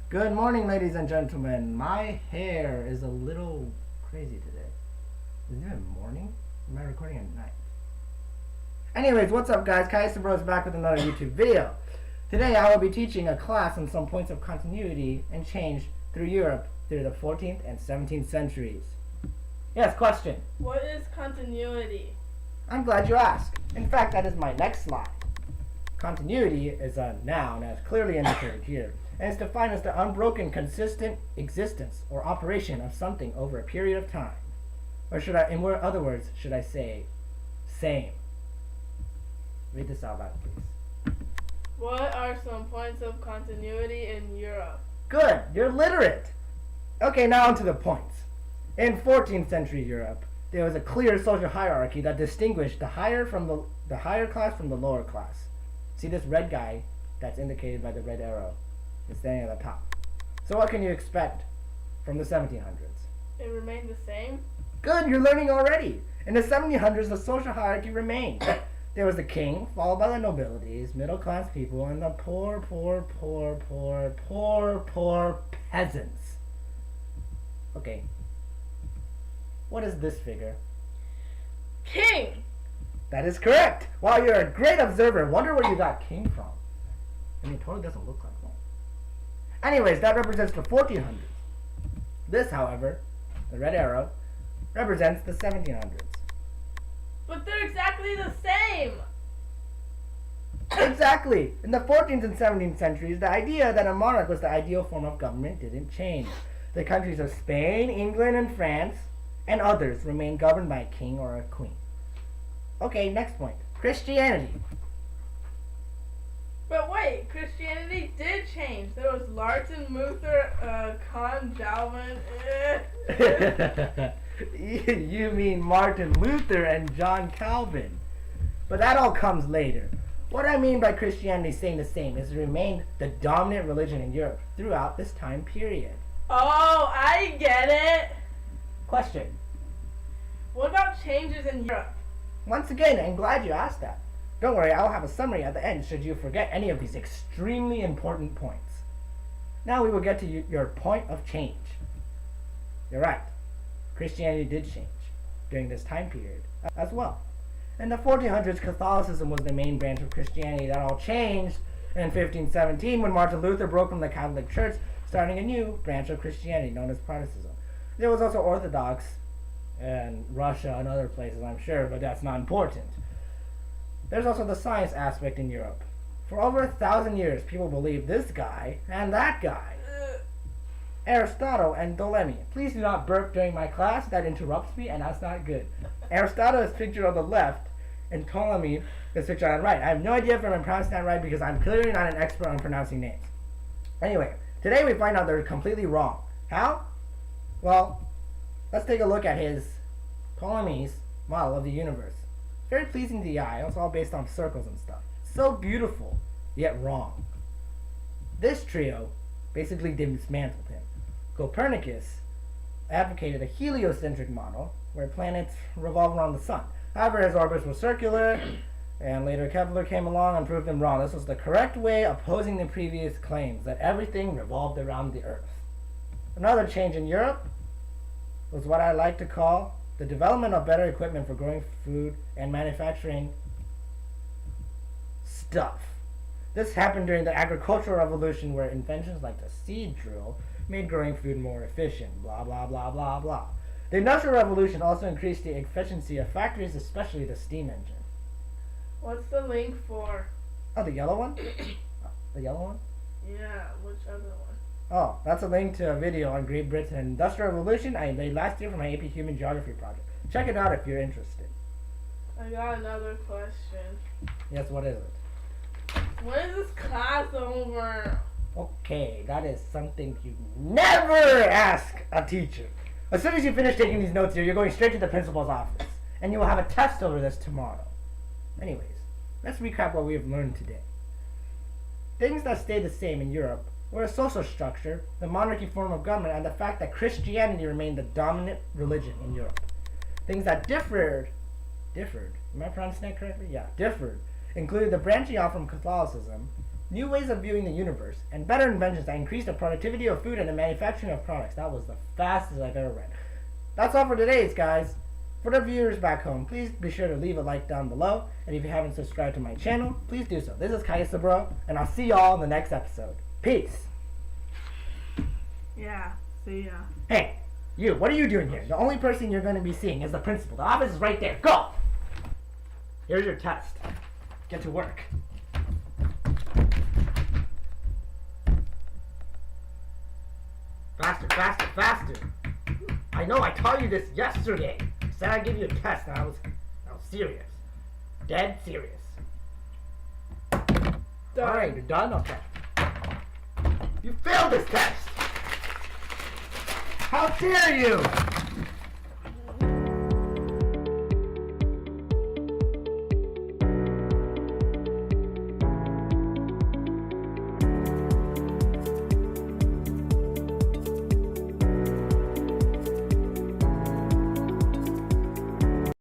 Good morning, ladies and gentlemen. My hair is a little crazy today. Is it even morning? Am I recording at night? Anyways, what's up, guys? Kai Bro is back with another YouTube video. Today, I will be teaching a class on some points of continuity and change through Europe through the 14th and 17th centuries. Yes, question. What is continuity? I'm glad you asked. In fact, that is my next slide. Continuity is a noun, as clearly indicated here, and is defined as the unbroken, consistent existence or operation of something over a period of time. Or should I, in other words, should I say, same? Read this out loud, please. What are some points of continuity in Europe? Good, you're literate. Okay, now on to the points. In 14th century Europe, there was a clear social hierarchy that distinguished the higher class from the lower class. See this red guy that's indicated by the red arrow is standing at the top. So what can you expect from the 1700s? It remained the same? Good, you're learning already. In the 1700s, the social hierarchy remained. There was the king, followed by the nobilities, middle-class people, and the poor peasants. Okay. What is this figure? King! That is correct. Wow, you're a great observer. Wonder where you got king from. I mean, it totally doesn't look like one. Anyways, that represents the 1400s. This, however, the red arrow, represents the 1700s. But they're exactly the same! Exactly. In the 14th and 17th centuries, the idea that a monarch was the ideal form of government didn't change. The countries of Spain, England, and France, and others remained governed by a king or a queen. Okay, next point. Christianity. But wait, Christianity did change. There was Martin Luther, Calvin. You mean Martin Luther and John Calvin. But that all comes later. What I mean by Christianity staying the same is it remained the dominant religion in Europe throughout this time period. Oh, I get it! Question. What about changes in Europe? Once again, I'm glad you asked that. Don't worry, I'll have a summary at the end should you forget any of these extremely important points. Now we will get to your point of change. You're right. Christianity did change during this time period as well. In the 1400s, Catholicism was the main branch of Christianity. That all changed in 1517 when Martin Luther broke from the Catholic Church, starting a new branch of Christianity known as Protestantism. There was also Orthodox in Russia and other places, I'm sure, but that's not important. There's also the science aspect in Europe. For over 1,000 years, people believed this guy and that guy. Aristotle and Ptolemy. Please do not burp during my class. That interrupts me, and that's not good. Aristotle is pictured on the left, and Ptolemy is pictured on the right. I have no idea if I'm pronouncing that right because I'm clearly not an expert on pronouncing names. Anyway, today we find out they're completely wrong. How? Well, let's take a look at Ptolemy's model of the universe. Very pleasing to the eye. It's all based on circles and stuff. So beautiful, yet wrong. This trio basically dismantled him. Copernicus advocated a heliocentric model where planets revolve around the sun. However, his orbits were circular, and later Kepler came along and proved him wrong. This was the correct way, opposing the previous claims that everything revolved around the Earth. Another change in Europe was what I like to call the development of better equipment for growing food and manufacturing stuff. This happened during the agricultural revolution where inventions like the seed drill made growing food more efficient, blah blah blah blah blah. The industrial revolution also increased the efficiency of factories, especially the steam engine. What's the link for? Oh, the yellow one? The yellow one? Yeah, which other one? Oh, that's a link to a video on Great Britain Industrial Revolution I made last year for my AP Human Geography project. Check it out if you're interested. I got another question. Yes, what is it? When is this class over? Okay, that is something you never ask a teacher. As soon as you finish taking these notes here, you're going straight to the principal's office. And you will have a test over this tomorrow. Anyways, let's recap what we have learned today. Things that stay the same in Europe were a social structure, the monarchy form of government, and the fact that Christianity remained the dominant religion in Europe. Things that differed, am I pronouncing that correctly? Yeah, differed, included the branching off from Catholicism, new ways of viewing the universe, and better inventions that increase the productivity of food and the manufacturing of products. That was the fastest I've ever read. That's all for today's, guys. For the viewers back home, please be sure to leave a like down below, and if you haven't subscribed to my channel, please do so. This is Kaisa Bro, and I'll see y'all in the next episode. Peace. Yeah, see ya. Hey, you, what are you doing here? The only person you're going to be seeing is the principal. The office is right there. Go! Here's your test. Get to work. Faster, faster, faster. I know, I taught you this yesterday. I said I'd give you a test, and I was serious. Dead serious. Alright, you're done? Okay. You failed this test! How dare you!